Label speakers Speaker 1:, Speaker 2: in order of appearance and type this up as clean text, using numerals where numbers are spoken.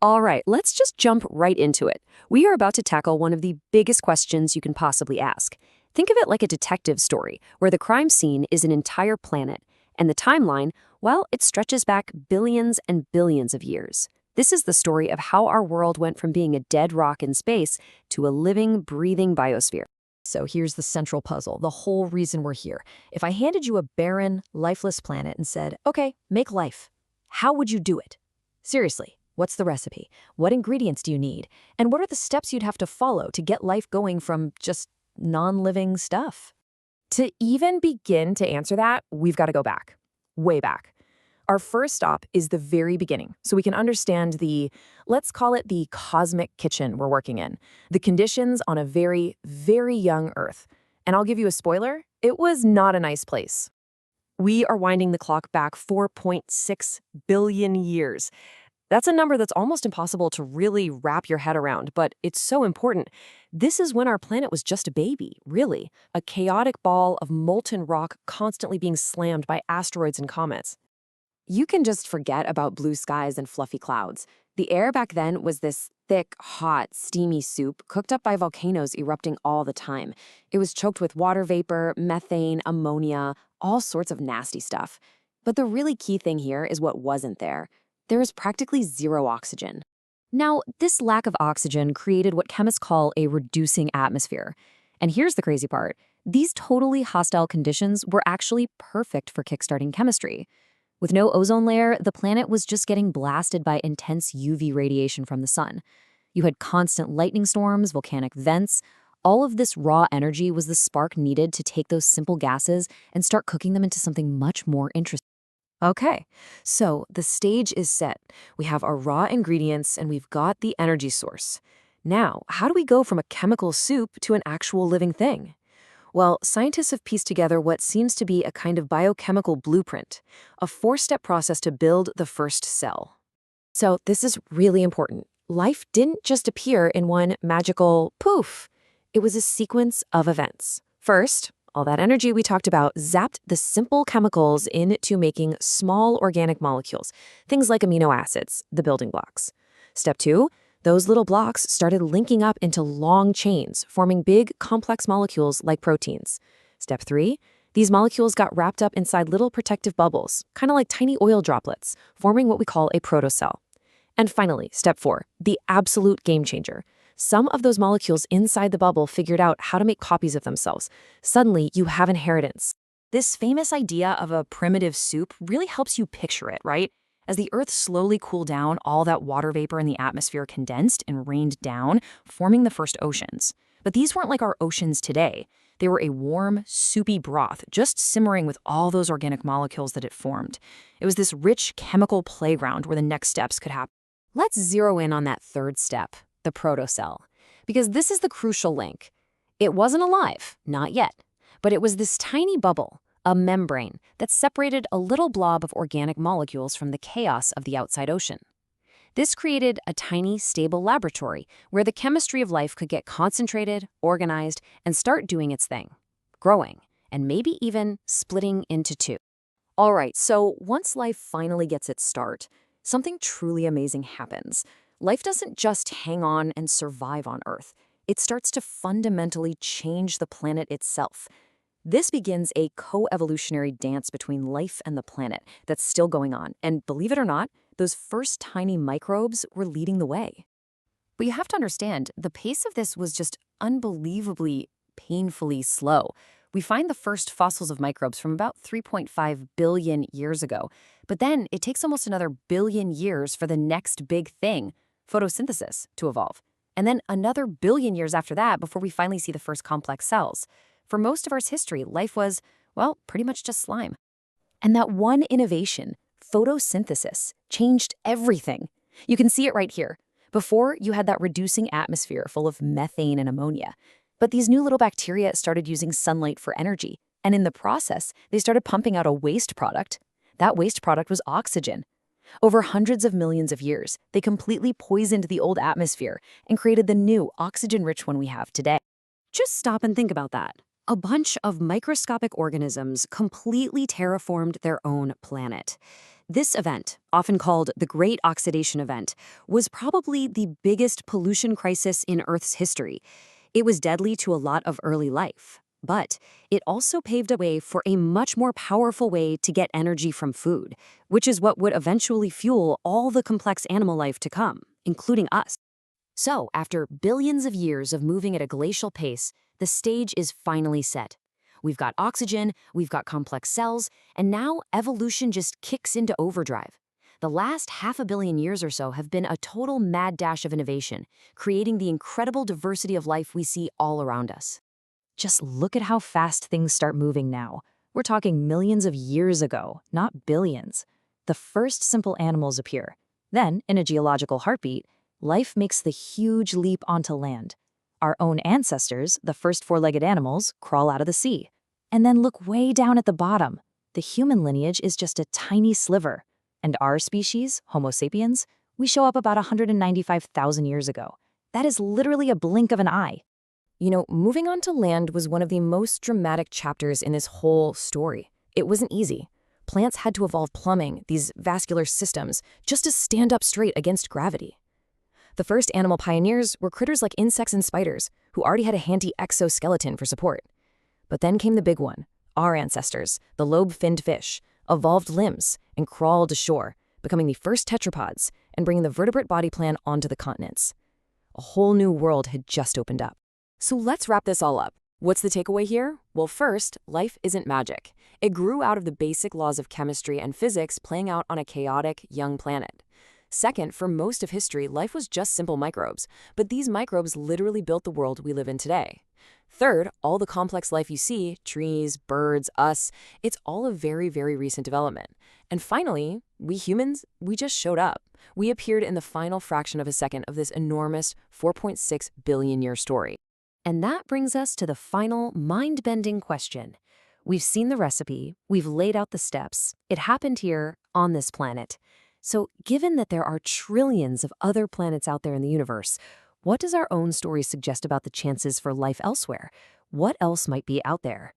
Speaker 1: All right, let's just jump right into it. We are about to tackle one of the biggest questions you can possibly ask. Think of it like a detective story, where the crime scene is an entire planet, and the timeline, well, it stretches back billions and billions of years. This is the story of how our world went from being a dead rock in space to a living, breathing biosphere.
Speaker 2: So here's the central puzzle, the whole reason we're here. If I handed you a barren, lifeless planet and said, okay, make life, how would you do it? Seriously, what's the recipe? What ingredients do you need? And what are the steps you'd have to follow to get life going from just non-living stuff?
Speaker 3: To even begin to answer that, we've got to go back, way back. Our first stop is the very beginning, so we can understand let's call it the cosmic kitchen we're working in, the conditions on a very, very young Earth. And I'll give you a spoiler, it was not a nice place.
Speaker 1: We are winding the clock back 4.6 billion years. That's a number that's almost impossible to really wrap your head around, but it's so important. This is when our planet was just a baby, really, a chaotic ball of molten rock constantly being slammed by asteroids and comets. You can just forget about blue skies and fluffy clouds. The air back then was this thick, hot, steamy soup cooked up by volcanoes erupting all the time. It was choked with water vapor, methane, ammonia, all sorts of nasty stuff. But the really key thing here is what wasn't there. There is practically zero oxygen. Now, this lack of oxygen created what chemists call a reducing atmosphere. And here's the crazy part. These totally hostile conditions were actually perfect for kickstarting chemistry. With no ozone layer, the planet was just getting blasted by intense UV radiation from the sun. You had constant lightning storms, volcanic vents. All of this raw energy was the spark needed to take those simple gases and start cooking them into something much more interesting. Okay, so the stage is set. We have our raw ingredients and we've got the energy source. Now, how do we go from a chemical soup to an actual living thing? Well, scientists have pieced together what seems to be a kind of biochemical blueprint, a four-step process to build the first cell. So this is really important. Life didn't just appear in one magical poof. It was a sequence of events. First, all that energy we talked about zapped the simple chemicals into making small organic molecules, things like amino acids, the building blocks. Step two, those little blocks started linking up into long chains, forming big, complex molecules like proteins. Step three, these molecules got wrapped up inside little protective bubbles, kind of like tiny oil droplets, forming what we call a protocell. And finally, step four, the absolute game changer. Some of those molecules inside the bubble figured out how to make copies of themselves. Suddenly, you have inheritance. This famous idea of a primitive soup really helps you picture it, right? As the Earth slowly cooled down, all that water vapor in the atmosphere condensed and rained down, forming the first oceans. But these weren't like our oceans today. They were a warm, soupy broth, just simmering with all those organic molecules that it formed. It was this rich chemical playground where the next steps could happen. Let's zero in on that third step, the protocell, because this is the crucial link. It wasn't alive, not yet, but it was this tiny bubble, a membrane that separated a little blob of organic molecules from the chaos of the outside ocean. This created a tiny, stable laboratory where the chemistry of life could get concentrated, organized, and start doing its thing, growing, and maybe even splitting into two. All right, so once life finally gets its start, something truly amazing happens. Life doesn't just hang on and survive on Earth. It starts to fundamentally change the planet itself. This begins a co-evolutionary dance between life and the planet that's still going on. And believe it or not, those first tiny microbes were leading the way. But you have to understand, the pace of this was just unbelievably, painfully slow. We find the first fossils of microbes from about 3.5 billion years ago. But then it takes almost another billion years for the next big thing, photosynthesis, to evolve. And then another billion years after that before we finally see the first complex cells. For most of Earth's history, life was, well, pretty much just slime. And that one innovation, photosynthesis, changed everything. You can see it right here. Before, you had that reducing atmosphere full of methane and ammonia. But these new little bacteria started using sunlight for energy. And in the process, they started pumping out a waste product. That waste product was oxygen. Over hundreds of millions of years, they completely poisoned the old atmosphere and created the new oxygen-rich one we have today. Just stop and think about that. A bunch of microscopic organisms completely terraformed their own planet. This event, often called the Great Oxidation Event, was probably the biggest pollution crisis in Earth's history. It was deadly to a lot of early life, but it also paved a way for a much more powerful way to get energy from food, which is what would eventually fuel all the complex animal life to come, including us. So, after billions of years of moving at a glacial pace, the stage is finally set. We've got oxygen, we've got complex cells, and now evolution just kicks into overdrive. The last 500 million years or so have been a total mad dash of innovation, creating the incredible diversity of life we see all around us.
Speaker 2: Just look at how fast things start moving now. We're talking millions of years ago, not billions. The first simple animals appear. Then, in a geological heartbeat, life makes the huge leap onto land. Our own ancestors, the first four-legged animals, crawl out of the sea. And then look way down at the bottom. The human lineage is just a tiny sliver. And our species, Homo sapiens, we show up about 195,000 years ago. That is literally a blink of an eye.
Speaker 3: You know, moving on to land was one of the most dramatic chapters in this whole story. It wasn't easy. Plants had to evolve plumbing, these vascular systems, just to stand up straight against gravity. The first animal pioneers were critters like insects and spiders, who already had a handy exoskeleton for support. But then came the big one. Our ancestors, the lobe-finned fish, evolved limbs and crawled ashore, becoming the first tetrapods and bringing the vertebrate body plan onto the continents. A whole new world had just opened up. So let's wrap this all up. What's the takeaway here? Well, first, life isn't magic. It grew out of the basic laws of chemistry and physics playing out on a chaotic, young planet. Second, for most of history, life was just simple microbes, but these microbes literally built the world we live in today. Third, all the complex life you see, trees, birds, us, it's all a very, very recent development. And finally, we humans, we just showed up. We appeared in the final fraction of a second of this enormous 4.6 billion year story.
Speaker 1: And that brings us to the final mind-bending question. We've seen the recipe, we've laid out the steps. It happened here on this planet. So given that there are trillions of other planets out there in the universe, what does our own story suggest about the chances for life elsewhere? What else might be out there?